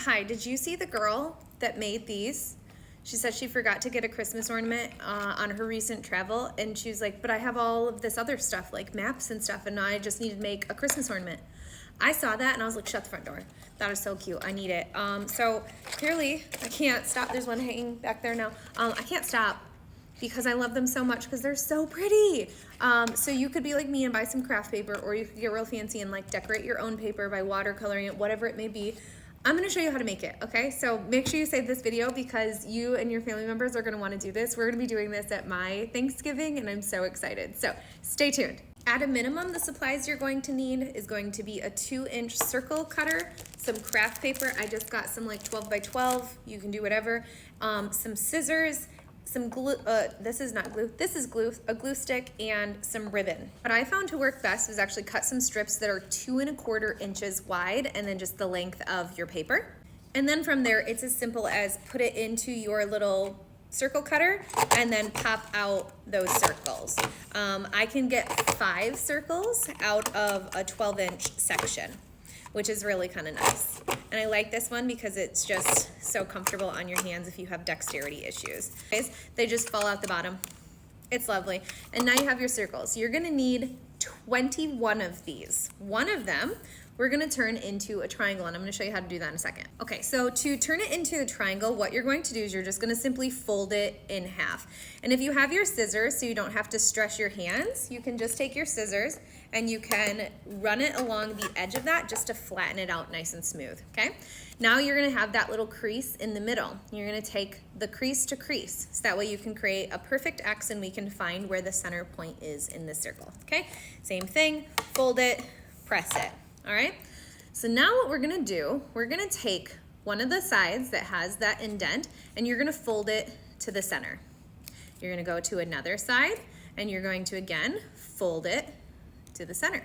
Hi, did you see the girl that made these? She said she forgot to get a Christmas ornament on her recent travel, and she was like, but I have all of this other stuff, like maps and stuff, and I just need to make a Christmas ornament. I saw that and I was like, shut the front door. That is so cute. I need it. So clearly I can't stop. There's one hanging back there now. I can't stop because I love them so much because they're so pretty. So you could be like me and buy some craft paper, or you could get real fancy and like decorate your own paper by watercoloring it, whatever it may be. I'm gonna show you how to make it, okay? So make sure you save this video because you and your family members are gonna wanna do this. We're gonna be doing this at my Thanksgiving and I'm so excited. So stay tuned. At a minimum, the supplies you're going to need is going to be a 2-inch circle cutter, some craft paper. I just got some like 12 by 12, you can do whatever. Some scissors, some glue, this is not glue, this is glue, a glue stick, and some ribbon. What I found to work best is actually cut some strips that are 2 1/4 inches wide and then just the length of your paper. And then from there, it's as simple as put it into your little circle cutter and then pop out those circles. I can get 5 circles out of a 12-inch section, which is really kind of nice. And I like this one because it's just so comfortable on your hands if you have dexterity issues. They just fall out the bottom. It's lovely. And now you have your circles. You're gonna need 21 of these. One of them we're gonna turn into a triangle, and I'm gonna show you how to do that in a second. Okay, so to turn it into a triangle, what you're going to do is you're just gonna simply fold it in half. And if you have your scissors, so you don't have to stress your hands, you can just take your scissors and you can run it along the edge of that just to flatten it out nice and smooth, okay? Now you're gonna have that little crease in the middle. You're gonna take the crease to crease, so that way you can create a perfect X and we can find where the center point is in the circle, okay? Same thing, fold it, press it. All right, so now what we're gonna do, we're gonna take one of the sides that has that indent and you're gonna fold it to the center. You're gonna go to another side and you're going to again fold it to the center.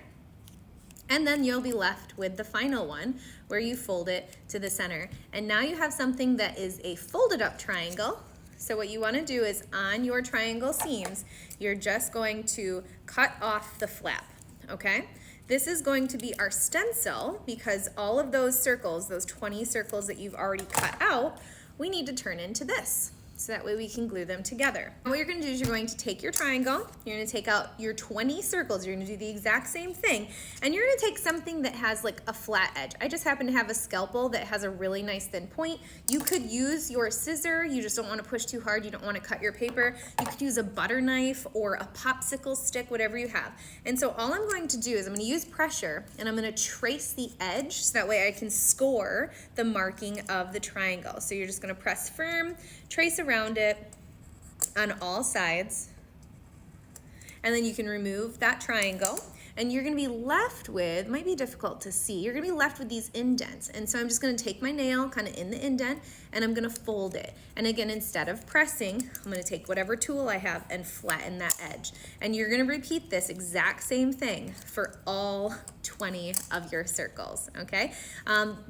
And then you'll be left with the final one where you fold it to the center. And now you have something that is a folded up triangle. So what you wanna do is on your triangle seams, you're just going to cut off the flap, okay? This is going to be our stencil because all of those circles, those 20 circles that you've already cut out, we need to turn into this. So that way we can glue them together. And what you're gonna do is you're going to take your triangle, you're gonna take out your 20 circles, you're gonna do the exact same thing, and you're gonna take something that has like a flat edge. I just happen to have a scalpel that has a really nice thin point. You could use your scissor, you just don't wanna push too hard, you don't wanna cut your paper. You could use a butter knife or a popsicle stick, whatever you have. And so all I'm going to do is I'm gonna use pressure and I'm gonna trace the edge so that way I can score the marking of the triangle. So you're just gonna press firm, trace around it on all sides, and then you can remove that triangle and you're gonna be left with, might be difficult to see, you're gonna be left with these indents. And so I'm just gonna take my nail kind of in the indent and I'm gonna fold it. And again, instead of pressing, I'm gonna take whatever tool I have and flatten that edge. And you're gonna repeat this exact same thing for all 20 of your circles, okay?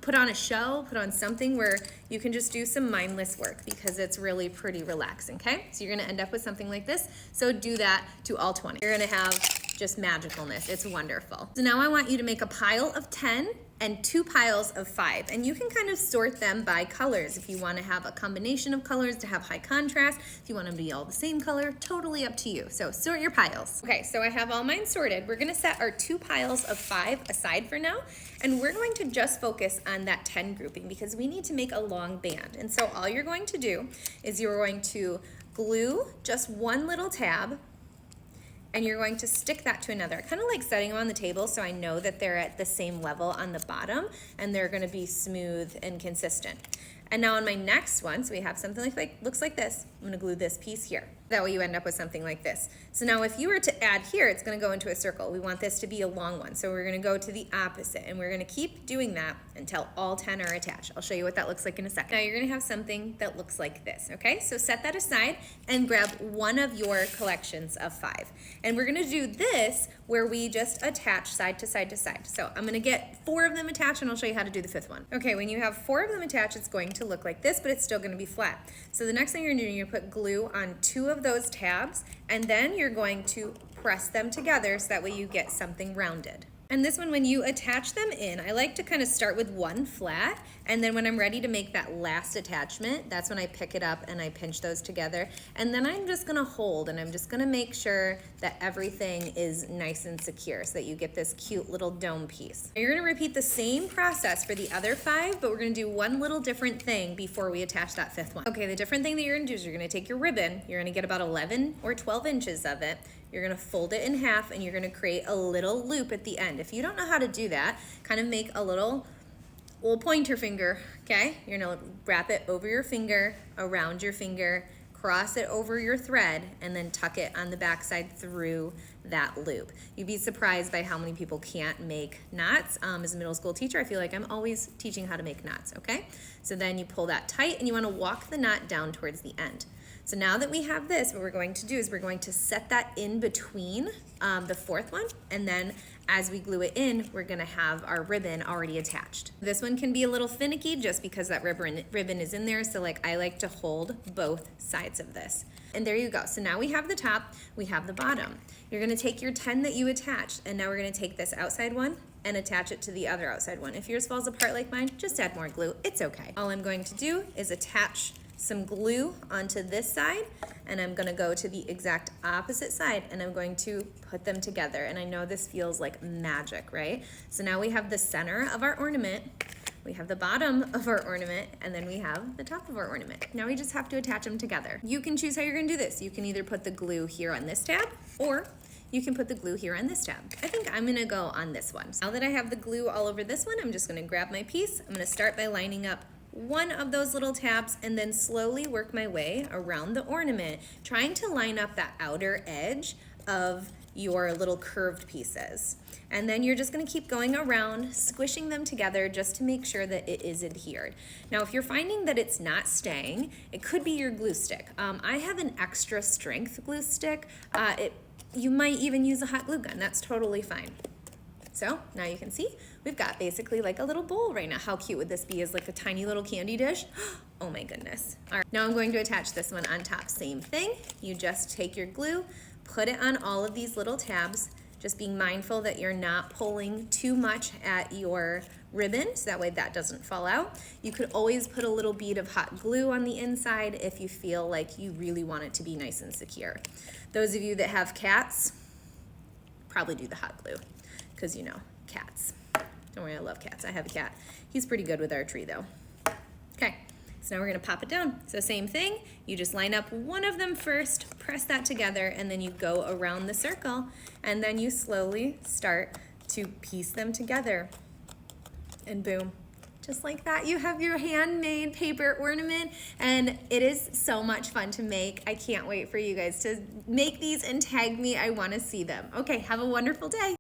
Put on a show, put on something where you can just do some mindless work because it's really pretty relaxing, okay? So you're gonna end up with something like this. So do that to all 20. You're gonna have just magicalness. It's wonderful. So now I want you to make a pile of 10 and 2 piles of 5. And you can kind of sort them by colors. If you want to have a combination of colors to have high contrast, if you want them to be all the same color, totally up to you. So sort your piles. Okay, so I have all mine sorted. We're gonna set our 2 piles of 5 aside for now, and we're going to just focus on that 10 grouping because we need to make a long band. And so all you're going to do is you're going to glue just one little tab and you're going to stick that to another. I kind of like setting them on the table so I know that they're at the same level on the bottom and they're gonna be smooth and consistent. And now on my next one, so we have something like looks like this. I'm gonna glue this piece here. That way you end up with something like this. So now if you were to add here, it's gonna go into a circle. We want this to be a long one. So we're gonna go to the opposite and we're gonna keep doing that until all 10 are attached. I'll show you what that looks like in a second. Now you're gonna have something that looks like this, okay? So set that aside and grab one of your collections of 5. And we're gonna do this where we just attach side to side to side. So I'm gonna get 4 of them attached and I'll show you how to do the 5th one. Okay, when you have 4 of them attached, it's going to look like this, but it's still gonna be flat. So the next thing you're gonna do, you're gonna put glue on 2 of those tabs, and then you're going to press them together so that way you get something rounded. And this one, when you attach them in, I like to kind of start with one flat, and then when I'm ready to make that last attachment, that's when I pick it up and I pinch those together. And then I'm just gonna hold, and I'm just gonna make sure that everything is nice and secure so that you get this cute little dome piece. You're gonna repeat the same process for the other 5, but we're gonna do one little different thing before we attach that 5th one. Okay, the different thing that you're gonna do is you're gonna take your ribbon, you're gonna get about 11 or 12 inches of it, you're gonna fold it in half, and you're gonna create a little loop at the end. If you don't know how to do that, kind of make a little pointer finger, okay? You're gonna wrap it over your finger, around your finger, cross it over your thread, and then tuck it on the backside through that loop. You'd be surprised by how many people can't make knots. As a middle school teacher, I feel like I'm always teaching how to make knots, okay? So then you pull that tight, and you wanna walk the knot down towards the end. So now that we have this, what we're going to do is we're going to set that in between the 4th one, and then as we glue it in, we're gonna have our ribbon already attached. This one can be a little finicky just because that ribbon is in there, so like I like to hold both sides of this. And there you go. So now we have the top, we have the bottom. You're gonna take your 10 that you attached, and now we're gonna take this outside one and attach it to the other outside one. If yours falls apart like mine, just add more glue, it's okay. All I'm going to do is attach some glue onto this side, and I'm gonna go to the exact opposite side, and I'm going to put them together. And I know this feels like magic, right? So now we have the center of our ornament, we have the bottom of our ornament, and then we have the top of our ornament. Now we just have to attach them together. You can choose how you're gonna do this. You can either put the glue here on this tab, or you can put the glue here on this tab. I think I'm gonna go on this one. Now that I have the glue all over this one, I'm just gonna grab my piece. I'm gonna start by lining up one of those little tabs and then slowly work my way around the ornament, trying to line up that outer edge of your little curved pieces. And then you're just gonna keep going around, squishing them together just to make sure that it is adhered. Now, if you're finding that it's not staying, it could be your glue stick. I have an extra strength glue stick. You might even use a hot glue gun, that's totally fine. So now you can see we've got basically like a little bowl right now. How cute would this be as like a tiny little candy dish? Oh my goodness. All right, now I'm going to attach this one on top. Same thing, you just take your glue, put it on all of these little tabs, just being mindful that you're not pulling too much at your ribbon, so that way that doesn't fall out. You could always put a little bead of hot glue on the inside if you feel like you really want it to be nice and secure. Those of you that have cats, probably do the hot glue, because you know, cats. Don't worry, I love cats. I have a cat. He's pretty good with our tree though. Okay, so now we're gonna pop it down. So same thing, you just line up one of them first, press that together, and then you go around the circle, and then you slowly start to piece them together. And boom, just like that, you have your handmade paper ornament, and it is so much fun to make. I can't wait for you guys to make these and tag me. I wanna see them. Okay, have a wonderful day.